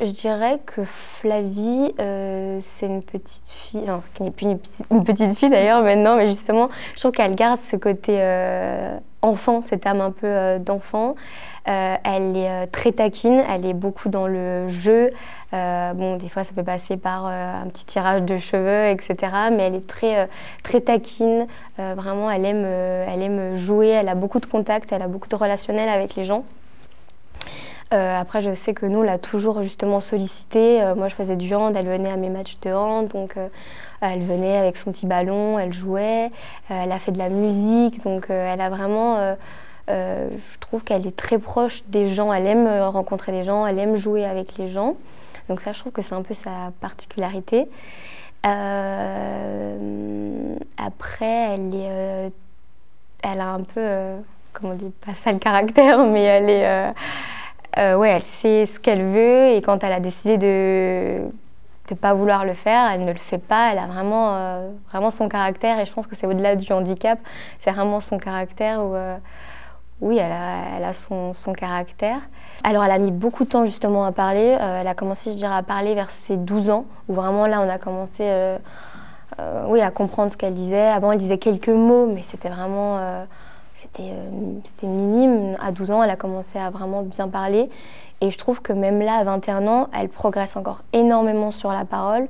Je dirais que Flavie, c'est une petite fille, enfin, qui n'est plus une petite fille d'ailleurs maintenant, mais justement, je trouve qu'elle garde ce côté enfant, cette âme un peu d'enfant. Elle est très taquine, elle est beaucoup dans le jeu. Bon, des fois, ça peut passer par un petit tirage de cheveux, etc. Mais elle est très taquine. Vraiment, elle aime jouer, elle a beaucoup de contacts, elle a beaucoup de relationnel avec les gens. Après, je sais que nous, on l'a toujours justement sollicité. Moi, je faisais du hand, elle venait à mes matchs de hand, donc elle venait avec son petit ballon, elle jouait, elle a fait de la musique, donc elle a vraiment, je trouve qu'elle est très proche des gens, elle aime rencontrer des gens, elle aime jouer avec les gens, donc ça, je trouve que c'est un peu sa particularité. Après, elle a un peu, comment on dit, pas sale caractère, mais elle est... ouais, elle sait ce qu'elle veut et quand elle a décidé de ne pas vouloir le faire, elle ne le fait pas. Elle a vraiment son caractère et je pense que c'est au-delà du handicap. C'est vraiment son caractère où, oui, elle a son caractère. Alors, elle a mis beaucoup de temps justement à parler. Elle a commencé, je dirais, à parler vers ses 12 ans où vraiment là, on a commencé oui, à comprendre ce qu'elle disait. Avant, elle disait quelques mots, mais c'était vraiment... C'était minime. À 12 ans, elle a commencé à vraiment bien parler. Et je trouve que même là, à 21 ans, elle progresse encore énormément sur la parole,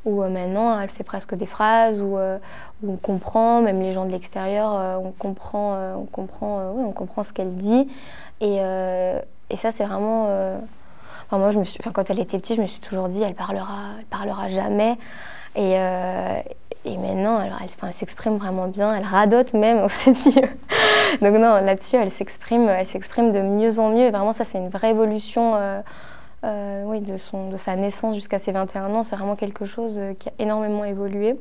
où maintenant, elle fait presque des phrases, où on comprend, même les gens de l'extérieur, on comprend ce qu'elle dit. Et ça, c'est vraiment... Enfin, moi, quand elle était petite, je me suis toujours dit, elle parlera jamais. Et maintenant, alors, elle s'exprime vraiment bien, elle radote même, on s'est dit. Donc non, là-dessus, elle s'exprime de mieux en mieux. Et vraiment, ça, c'est une vraie évolution oui, de sa naissance jusqu'à ses 21 ans. C'est vraiment quelque chose qui a énormément évolué.